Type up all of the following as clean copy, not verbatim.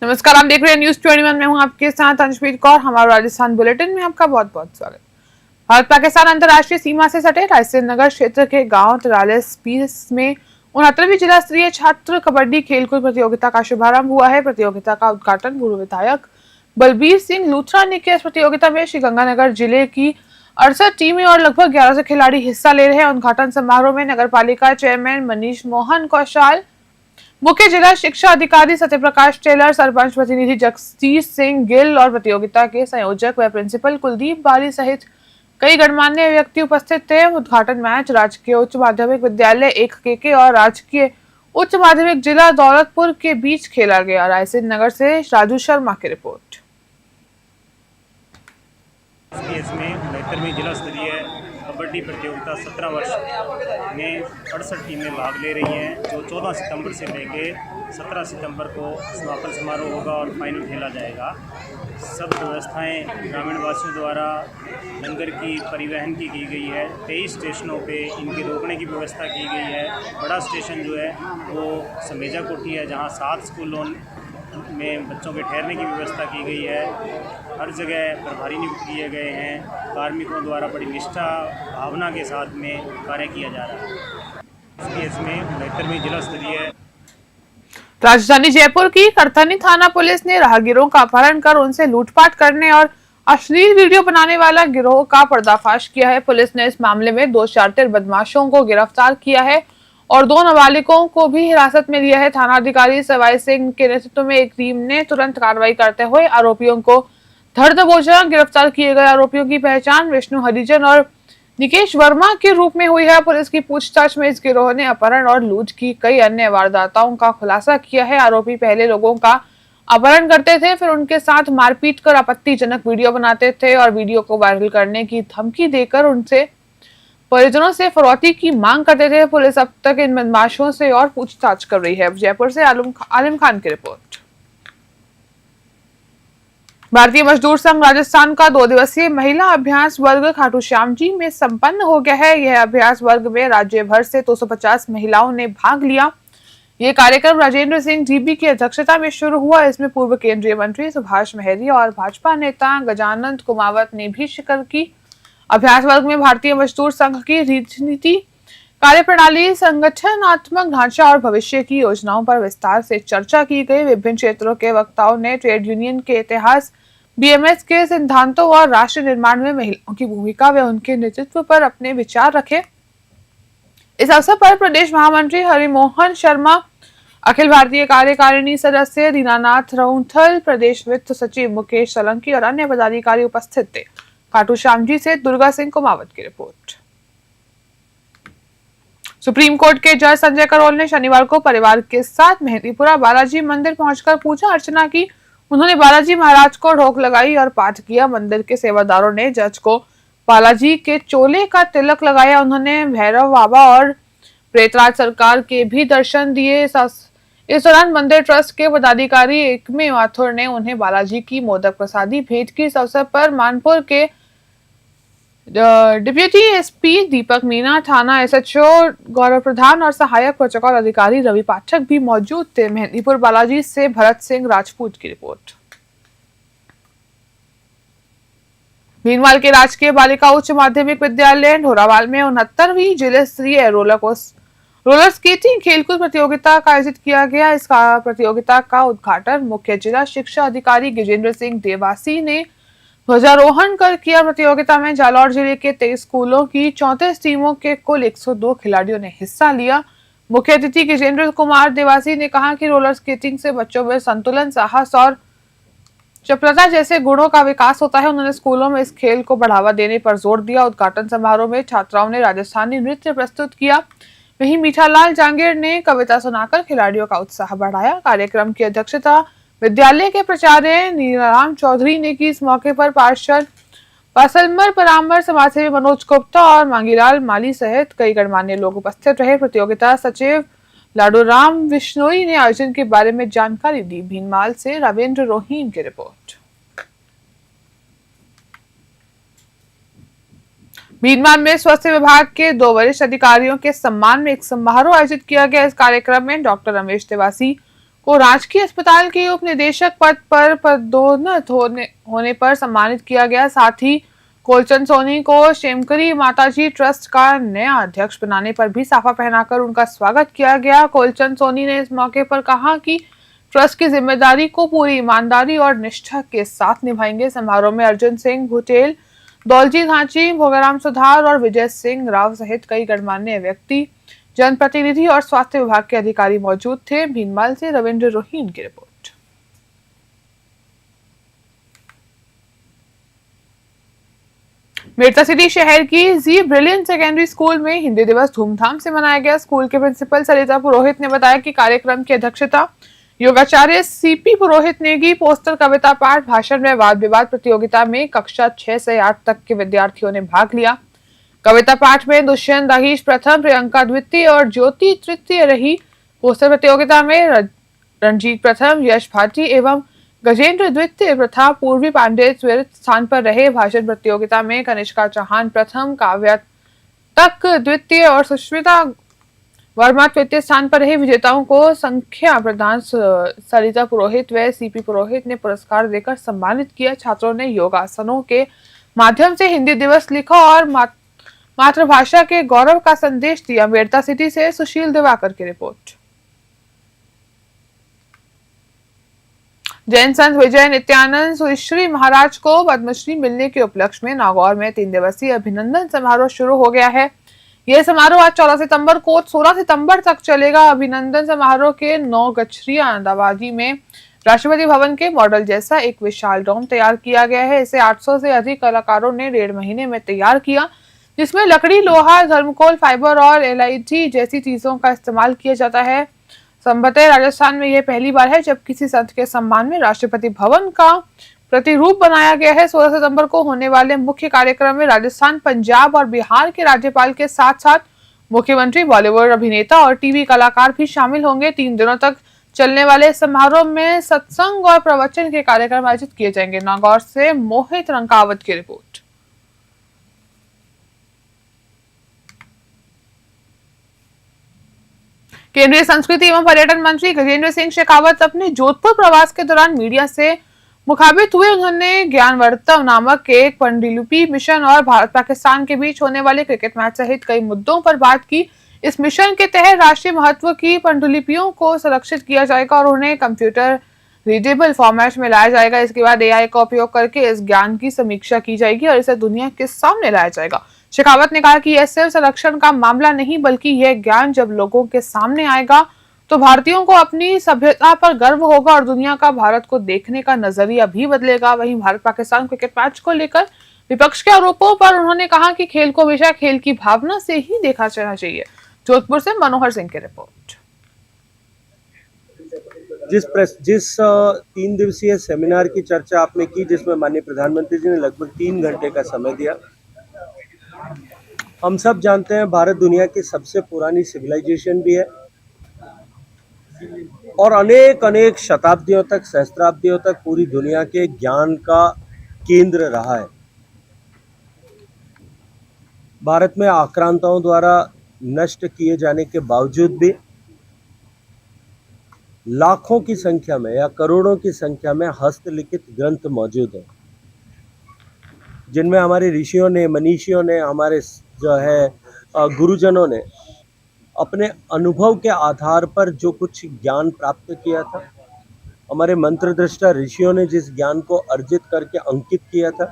नमस्कार, आप देख रहे हैं न्यूज 21। में हूं आपके साथ अंशप्रीत कौर। हमारे राजस्थान बुलेटिन में आपका बहुत बहुत स्वागत। भारत पाकिस्तान अंतर्राष्ट्रीय सीमा से सटे रायसेन नगर क्षेत्र के गांव तिरालिस में 69वीं जिला स्तरीय छात्र कबड्डी खेलकूद प्रतियोगिता का शुभारंभ हुआ है। प्रतियोगिता का उद्घाटन पूर्व विधायक बलबीर सिंह लूथरा ने किया। इस प्रतियोगिता में श्रीगंगानगर जिले की 68 टीमें और लगभग 1100 खिलाड़ी हिस्सा ले रहे हैं। उद्घाटन समारोह में नगर पालिका चेयरमैन मनीष मोहन कौशल, मुख्य जिला शिक्षा अधिकारी सत्यप्रकाश टेलर, सरपंच प्रतिनिधि जगदीश सिंह गिल और प्रतियोगिता के संयोजक व प्रिंसिपल कुलदीप बाली सहित कई गणमान्य व्यक्ति उपस्थित थे। उद्घाटन मैच राजकीय उच्च माध्यमिक विद्यालय 1 केके और राजकीय उच्च माध्यमिक जिला दौलतपुर के बीच खेला गया। रायसेन नगर से राजू शर्मा की रिपोर्ट। इसमें 69वीं जिला स्तरीय कबड्डी प्रतियोगिता 17 वर्ष में 68 टीमें भाग ले रही हैं, जो 14 सितंबर से लेके 17 सितंबर को समापन समारोह होगा और फाइनल खेला जाएगा। सब व्यवस्थाएं ग्रामीण वासियों द्वारा लंगर की परिवहन की गई है। 23 स्टेशनों पे इनके रोकने की व्यवस्था की गई है। बड़ा स्टेशन जो है वो समेजा कोठी है, जहाँ 7 स्कूलों में बच्चों के ठहरने की व्यवस्था की गई है। हर जगह प्रभारी नियुक्त किए गए हैं। कार्मिकों द्वारा बड़ी निष्ठा भावना के साथ में कार्य किया जा रहा है। इसमें 69वीं जिला स्तरीय राजधानी जयपुर की करथनी थाना पुलिस ने राहगीरों का अपहरण कर उनसे लूटपाट करने और अश्लील वीडियो बनाने वाला गिरोह का पर्दाफाश किया है। पुलिस ने इस मामले में 2 शातिर बदमाशों को गिरफ्तार किया है और 2 नाबालिगों को भी हिरासत में लिया है। थाना अधिकारी सवाई सिंह के नेतृत्व में एक टीम ने तुरंत कार्रवाई करते हुए आरोपियों को धर दबोचा। गिरफ्तार किए गए आरोपियों की पहचान विष्णु हरिजन और निकेश वर्मा के रूप में हुई है। पुलिस की पूछताछ में इस गिरोह ने अपहरण और लूट की कई अन्य वारदातों का खुलासा किया है। आरोपी पहले लोगों का अपहरण करते थे, फिर उनके साथ मारपीट कर आपत्तिजनक वीडियो बनाते थे और वीडियो को वायरल करने की धमकी देकर उनसे परिजनों से फिरौती की मांग करते थे। पुलिस अब तक इन बदमाशों से और पूछताछ कर रही है। जयपुर से आलिम खान की रिपोर्ट। भारतीय मजदूर संघ राजस्थान का 2 दिवसीय महिला अभ्यास वर्ग खाटू श्याम जी में संपन्न हो गया है। यह अभ्यास वर्ग में राज्य भर से 250 महिलाओं ने भाग लिया। ये कार्यक्रम राजेंद्र सिंह जीबी की अध्यक्षता में शुरू हुआ। इसमें पूर्व केंद्रीय मंत्री सुभाष महरी और भाजपा नेता गजानंद कुमावत ने भी शिरकत की। अभ्यास वर्ग में भारतीय मजदूर संघ की रीति, कार्यप्रणाली, संगठनात्मक ढांचा और भविष्य की योजनाओं पर विस्तार से चर्चा की गई। विभिन्न क्षेत्रों के वक्ताओं ने ट्रेड यूनियन के इतिहास, बीएमएस के सिद्धांतों और राष्ट्र निर्माण में महिलाओं की भूमिका व उनके नेतृत्व पर अपने विचार रखे। इस अवसर पर प्रदेश महामंत्री हरिमोहन शर्मा, अखिल भारतीय कार्यकारिणी सदस्य दीनानाथ रउंथल, प्रदेश वित्त सचिव मुकेश सोलंकी और अन्य पदाधिकारी उपस्थित थे। खाटू श्याम जी से दुर्गा सिंह कुमावत की रिपोर्ट। सुप्रीम कोर्ट के जज संजय करोल ने शनिवार को परिवार के साथ मेहंदीपुरा बालाजी मंदिर पहुंचकर पूजा अर्चना की। उन्होंने बालाजी महाराज को ढोक लगाई और पाठ किया। मंदिर के सेवादारों ने जज को बालाजी के चोले का तिलक लगाया। उन्होंने भैरव बाबा और प्रेतराज सरकार के भी दर्शन दिए। इस दौरान मंदिर ट्रस्ट के पदाधिकारी एकमे माथुर ने उन्हें बालाजी की मोदक प्रसादी भेंट की। इस अवसर पर मानपुर के डिप्टी एसपी दीपक मीना, थाना एसएचओ गौरव प्रधान और सहायक प्रोटोकॉल अधिकारी रवि पाठक भी मौजूद थे। मेहंदीपुर बालाजी से भरत सिंह राजपूत की रिपोर्ट। भीनमाल के राजकीय बालिका उच्च माध्यमिक विद्यालय ढोरावाल में 69वीं जिला स्तरीय रोलर स्केटिंग खेलकूद प्रतियोगिता का आयोजित किया गया। इस प्रतियोगिता का उद्घाटन मुख्य जिला शिक्षा अधिकारी गजेंद्र सिंह देवासी ने ध्वजारोहण कर किया। प्रतियोगिता में जालौर जिले के 23 स्कूलों की 34 टीमों के कुल 102 खिलाड़ियों ने हिस्सा लिया। मुख्य अतिथि गजेंद्र कुमार देवासी ने कहा कि रोलर स्केटिंग से बच्चों में संतुलन, साहस और चपलता जैसे गुणों का विकास होता है। उन्होंने स्कूलों में इस खेल को बढ़ावा देने पर जोर दिया। उद्घाटन समारोह में छात्राओं ने राजस्थानी नृत्य प्रस्तुत किया। वहीं मीठालाल जांगीर ने कविता सुनाकर खिलाड़ियों का उत्साह बढ़ाया। कार्यक्रम की अध्यक्षता विद्यालय के प्राचार्य नीलाराम चौधरी ने की। इस मौके पर पार्षद पासलमर परामर, समाजसेवी मनोज गुप्ता और मांगीलाल माली सहित कई गणमान्य लोग उपस्थित रहे। प्रतियोगिता सचिव लाडूराम विश्नोई ने आयोजन के बारे में जानकारी दी। भीनमाल से रविंद्र रोहीन की रिपोर्ट। भीनमाल में स्वास्थ्य विभाग के 2 वरिष्ठ अधिकारियों के सम्मान में एक समारोह आयोजित किया गया। इस कार्यक्रम में डॉक्टर रमेश तिवासी, को राजकीय अस्पताल के उप निदेशक पद पर पदोन्नत होने पर सम्मानित किया गया। साथ ही कोलचंद सोनी को शेमकरी माताजी ट्रस्ट का नया अध्यक्ष बनाने पर भी साफा पहनाकर उनका स्वागत किया गया। कोलचंद सोनी ने इस मौके पर कहा कि ट्रस्ट की जिम्मेदारी को पूरी ईमानदारी और निष्ठा के साथ निभाएंगे। समारोह में अर्जुन सिंह भुटेल, दौलजी धांची, भोगाराम सुधार और विजय सिंह राव सहित कई गणमान्य व्यक्ति, जनप्रतिनिधि और स्वास्थ्य विभाग के अधिकारी मौजूद थे। भीनमाल से रविंद्र रोहिन की रिपोर्ट। मेरठा सिटी शहर की जी ब्रिलियंट सेकेंडरी स्कूल में हिंदी दिवस धूमधाम से मनाया गया। स्कूल के प्रिंसिपल सरिता पुरोहित ने बताया कि कार्यक्रम की अध्यक्षता योगाचार्य सीपी पुरोहित ने की। पोस्टर, कविता पाठ, भाषण में वाद विवाद प्रतियोगिता में कक्षा 6 से 8 तक के विद्यार्थियों ने भाग लिया। कविता पाठ में दुष्यंत दाहिश प्रथम, प्रियंका द्वितीय और ज्योति तृतीय रही। पोस्टर प्रतियोगिता में रणजीत प्रथम, यश भाटी एवं गजेंद्र द्वितीय तथा पूर्वी पांडे त्वरित स्थान पर रहे। भाषण प्रतियोगिता में कनिष्का चौहान प्रथम, काव्या तक द्वितीय और सुष्मिता वर्मा तृतीय स्थान पर रहे। विजेताओं को संख्या प्रदान सरिता पुरोहित व सीपी पुरोहित ने पुरस्कार देकर सम्मानित किया। छात्रों ने योगासनों के माध्यम से हिंदी दिवस लिखा और मातृभाषा के गौरव का संदेश दिया। मेरठा सिटी से सुशील दिवाकर की रिपोर्ट। जैन संत विजय नित्यानंद सुश्री महाराज को पद्मश्री मिलने के उपलक्ष्य में नागौर में 3 दिवसीय अभिनंदन समारोह शुरू हो गया है। यह समारोह आज 14 सितंबर को 16 सितंबर तक चलेगा। अभिनंदन समारोह के 9 गछरिया अंदाबाजी में राष्ट्रपति भवन के मॉडल जैसा एक विशाल डोम तैयार किया गया है। इसे 800 से अधिक कलाकारों ने 1.5 महीने में तैयार किया, जिसमें लकड़ी, लोहा, थर्मोकोल, फाइबर और एलआईडी जैसी चीजों का इस्तेमाल किया जाता है। संभवतः राजस्थान में यह पहली बार है जब किसी संत के सम्मान में राष्ट्रपति भवन का प्रतिरूप बनाया गया है। 16 सितंबर को होने वाले मुख्य कार्यक्रम में राजस्थान, पंजाब और बिहार के राज्यपाल के साथ साथ मुख्यमंत्री, बॉलीवुड अभिनेता और टीवी कलाकार भी शामिल होंगे। 3 दिनों तक चलने वाले समारोह में सत्संग और प्रवचन के कार्यक्रम आयोजित किए जाएंगे। नागौर से मोहित रंकावत की रिपोर्ट। केंद्रीय संस्कृति एवं पर्यटन मंत्री गजेंद्र सिंह शेखावत अपने जोधपुर प्रवास के दौरान मीडिया से मुखातिब हुए। उन्होंने ज्ञानवर्धव नामक एक पांडुलिपि मिशन और भारत पाकिस्तान के बीच होने वाले क्रिकेट मैच सहित कई मुद्दों पर बात की। इस मिशन के तहत राष्ट्रीय महत्व की पांडुलिपियों को संरक्षित किया जाएगा और उन्हें कंप्यूटर रीडेबल फॉर्मेट में लाया जाएगा। इसके बाद एआई का उपयोग करके इस ज्ञान की समीक्षा की जाएगी और इसे दुनिया के सामने लाया जाएगा। शेखावत ने कहा कि यह सिर्फ संरक्षण का मामला नहीं, बल्कि यह ज्ञान जब लोगों के सामने आएगा तो भारतीयों को अपनी सभ्यता पर गर्व होगा और दुनिया का भारत को देखने का नजरिया भी बदलेगा। वहीं भारत पाकिस्तान क्रिकेट मैच को लेकर विपक्ष के आरोपों पर उन्होंने कहा कि खेल को हमेशा खेल की भावना से ही देखा जाना चाहिए। जोधपुर से मनोहर सिंह की रिपोर्ट। जिस 3 दिवसीय सेमिनार की चर्चा आपने की, जिसमें माननीय प्रधानमंत्री जी ने लगभग 3 घंटे का समय दिया। हम सब जानते हैं भारत दुनिया की सबसे पुरानी सिविलाइजेशन भी है और अनेक शताब्दियों तक, सहस्त्राब्दियों तक पूरी दुनिया के ज्ञान का केंद्र रहा है। भारत में आक्रांताओं द्वारा नष्ट किए जाने के बावजूद भी लाखों की संख्या में या करोड़ों की संख्या में हस्तलिखित ग्रंथ मौजूद हैं, जिनमें हमारे ऋषियों ने, मनीषियों ने, हमारे जो है गुरुजनों ने अपने अनुभव के आधार पर जो कुछ ज्ञान प्राप्त किया था, हमारे मंत्रदृष्टा ऋषियों ने जिस ज्ञान को अर्जित करके अंकित किया था।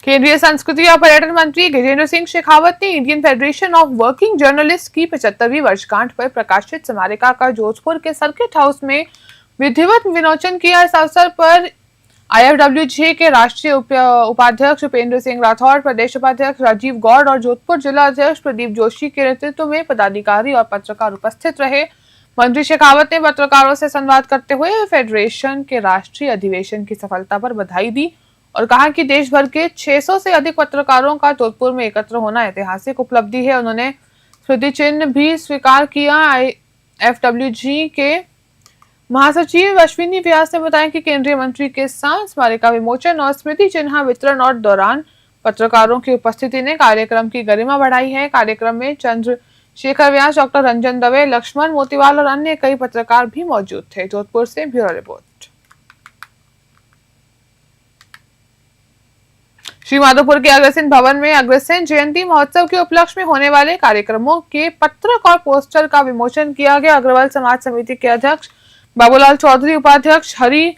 केंद्रीय संस्कृति और पर्यटन मंत्री गजेंद्र सिंह शेखावत ने Indian federation of working journalist की 75वीं वर्षगांठ पर प्रकाशित स्मारिका का जोधपुर के सर्किट हाउस में विधिवत विमोचन किया। इस अवसर पर IFWJ के राष्ट्रीय उपाध्यक्ष उपेंद्र सिंह राठौर, प्रदेश उपाध्यक्ष राजीव गौड़ और जोधपुर जिला अध्यक्ष प्रदीप जोशी के नेतृत्व में पदाधिकारी और पत्रकार उपस्थित रहे। मंत्री शेखावत ने पत्रकारों से संवाद करते हुए फेडरेशन के राष्ट्रीय अधिवेशन की सफलता पर बधाई दी और कहा कि देश भर के 600 से अधिक पत्रकारों का जोधपुर में एकत्र होना ऐतिहासिक उपलब्धि है। उन्होंने स्मृति चिन्ह भी स्वीकार किया। IFWJ के महासचिव अश्विनी व्यास ने बताया कि केंद्रीय मंत्री के साथ स्मारिका विमोचन और स्मृति चिन्ह वितरण और दौरान पत्रकारों की उपस्थिति ने कार्यक्रम की गरिमा बढ़ाई है। कार्यक्रम में चंद्र शेखर व्यास, डॉक्टर रंजन दवे, लक्ष्मण मोतीवाल और अन्य कई पत्रकार भी मौजूद थे। जोधपुर से ब्यूरो रिपोर्ट। श्री माधोपुर के अग्रसेन भवन में अग्रसेन जयंती महोत्सव के उपलक्ष्य में होने वाले कार्यक्रमों के पत्रक और पोस्टर का विमोचन किया गया। अग्रवाल समाज समिति के अध्यक्ष बाबूलाल चौधरी, उपाध्यक्ष हरि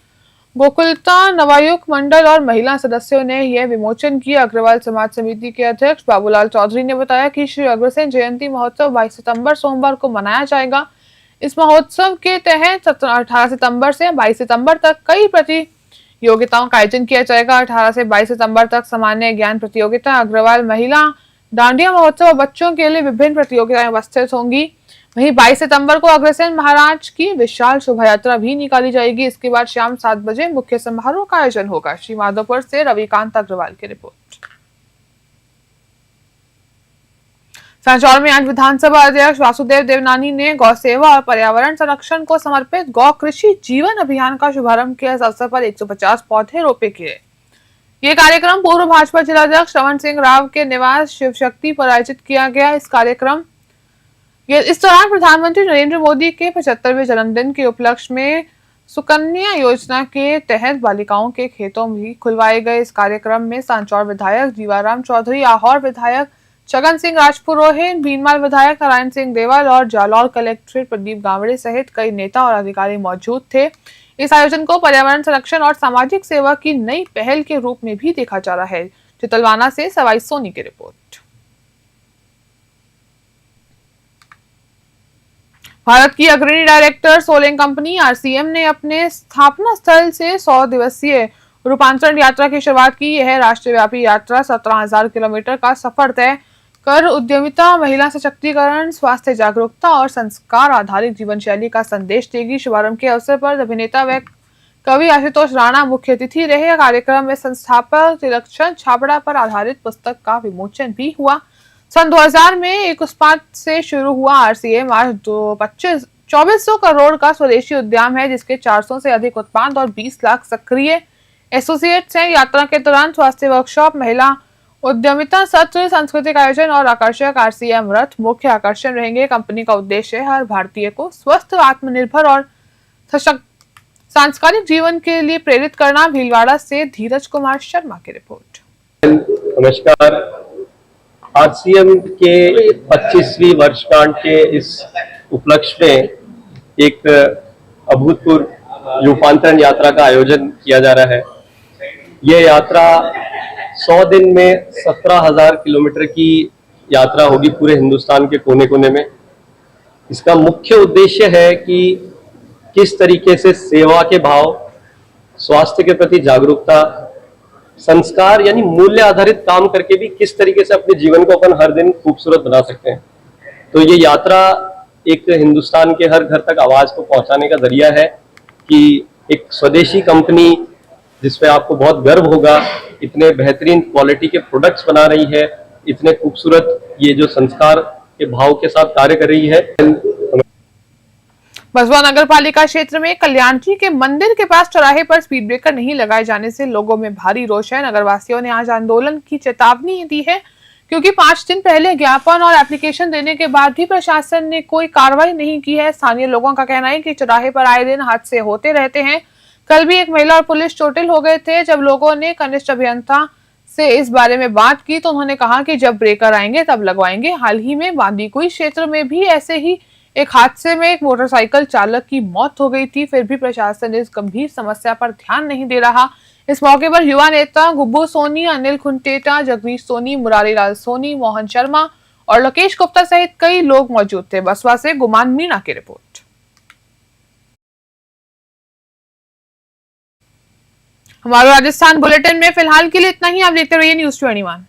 गोकुलता, नवायुक्त मंडल और महिला सदस्यों ने यह विमोचन किया। अग्रवाल समाज समिति के अध्यक्ष बाबूलाल चौधरी ने बताया कि श्री अग्रसेन जयंती महोत्सव 22 सितंबर सोमवार को मनाया जाएगा। इस महोत्सव के तहत 18 सितंबर से 22 सितंबर तक कई प्रतियोगिताओं का आयोजन किया जाएगा। 18 से 22 सितंबर तक सामान्य ज्ञान प्रतियोगिता, अग्रवाल महिला डांडिया महोत्सव और बच्चों के लिए विभिन्न प्रतियोगिताएं उपस्थित होंगी। वहीं 22 सितंबर को अग्रसेन महाराज की विशाल शोभा यात्रा भी निकाली जाएगी। इसके बाद शाम 7 बजे मुख्य समारोह का आयोजन होगा। श्री माधोपुर से रविकांत अग्रवाल की रिपोर्ट। सांचौर में आज विधानसभा अध्यक्ष वासुदेव देवनानी ने गौ सेवा और पर्यावरण संरक्षण को समर्पित गौ कृषि जीवन अभियान का शुभारंभ किया। इस अवसर पर 150 पौधे रोपे गए। ये कार्यक्रम पूर्व भाजपा जिलाध्यक्ष रमन सिंह राव के निवास शिव शक्ति पर आयोजित किया गया। इस दौरान प्रधानमंत्री नरेंद्र मोदी के 75वें जन्मदिन के उपलक्ष्य में सुकन्या योजना के तहत बालिकाओं के खेतों भी खुलवाए गए। इस कार्यक्रम में सांचौर विधायक जीवाराम चौधरी, आहोर विधायक छगन सिंह राजपुरोहित, भीनमाल विधायक नारायण सिंह देवल और जालौर कलेक्टर प्रदीप गावड़े सहित कई नेता और अधिकारी मौजूद थे। इस आयोजन को पर्यावरण संरक्षण और सामाजिक सेवा की नई पहल के रूप में भी देखा जा रहा है। चितलवाना से सवाई सोनी की रिपोर्ट। भारत की अग्रणी डायरेक्टर सोलिंग कंपनी आरसीएम ने अपने स्थापना स्थल से 100 दिवसीय रूपांतरण यात्रा की शुरुआत की। यह राष्ट्रव्यापी यात्रा 17,000 किलोमीटर का सफर तय कर उद्यमिता, महिला सशक्तिकरण, स्वास्थ्य जागरूकता और संस्कार आधारित जीवन शैली का संदेश देगी। शुभारंभ के अवसर पर अभिनेता व कवि आशुतोष राणा मुख्य अतिथि रहे। कार्यक्रम में संस्थापक तिलकचंद छाबड़ा पर आधारित पुस्तक का विमोचन भी हुआ। सन 2000 में एक उत्पाद से शुरू हुआ आरसीएम आज 2400 करोड़ का स्वदेशी उद्यम है, जिसके 400 से अधिक उत्पाद और 20 लाख सक्रिय एसोसिएट्स हैं। यात्रा के दौरान स्वास्थ्य वर्कशॉप, महिला उद्यमिता सत्र, सांस्कृतिक आयोजन और आकर्षक आरसीएम रथ मुख्य आकर्षण रहेंगे। कंपनी का उद्देश्य है हर भारतीय को स्वस्थ, आत्मनिर्भर और सांस्कृतिक जीवन के लिए प्रेरित करना। भीलवाड़ा से धीरज कुमार शर्मा की रिपोर्ट। नमस्कार। आरसीएम के 25वीं वर्षगांठ के इस उपलक्ष्य में एक अभूतपूर्व रूपांतरण यात्रा का आयोजन किया जा रहा है। यह यात्रा 100 दिन में 17,000 किलोमीटर की यात्रा होगी पूरे हिंदुस्तान के कोने कोने में। इसका मुख्य उद्देश्य है कि किस तरीके से सेवा के भाव, स्वास्थ्य के प्रति जागरूकता, संस्कार यानी मूल्य आधारित काम करके भी किस तरीके से अपने जीवन को अपन हर दिन खूबसूरत बना सकते हैं। तो ये यात्रा एक हिंदुस्तान के हर घर तक आवाज को पहुंचाने का जरिया है कि एक स्वदेशी कंपनी जिसपे आपको बहुत गर्व होगा, इतने बेहतरीन क्वालिटी के प्रोडक्ट्स बना रही है, इतने खूबसूरत ये जो संस्कार के भाव के साथ कार्य कर रही है। बसवा नगर पालिका क्षेत्र में कल्याणजी के मंदिर के पास चौराहे पर स्पीड ब्रेकर नहीं लगाए जाने से लोगों में भारी रोष है। नगरवासियों ने आज आंदोलन की चेतावनी दी है, क्योंकि 5 दिन पहले ज्ञापन और एप्लीकेशन देने के बाद भी प्रशासन ने कोई कार्रवाई नहीं की है। स्थानीय लोगों का कहना है कि चौराहे पर आए दिन हादसे होते रहते हैं। कल भी एक महिला और पुलिस चोटिल हो गए थे। जब लोगों ने कनिष्ठ अभियंता से इस बारे में बात की तो उन्होंने कहा कि जब ब्रेकर आएंगे तब लगवाएंगे। हाल ही में बांदीकुई क्षेत्र में भी ऐसे ही एक हादसे में एक मोटरसाइकिल चालक की मौत हो गई थी। फिर भी प्रशासन इस गंभीर समस्या पर ध्यान नहीं दे रहा। इस मौके पर युवा नेता गुब्बू सोनी, अनिल खुंटेटा, जगदीश सोनी, मुरारी लाल सोनी, मोहन शर्मा और लोकेश गुप्ता सहित कई लोग मौजूद थे। बसवा से गुमान मीणा की रिपोर्ट। हमारे राजस्थान बुलेटिन में फिलहाल के लिए इतना ही। आप देखते रहिए न्यूज़ 21।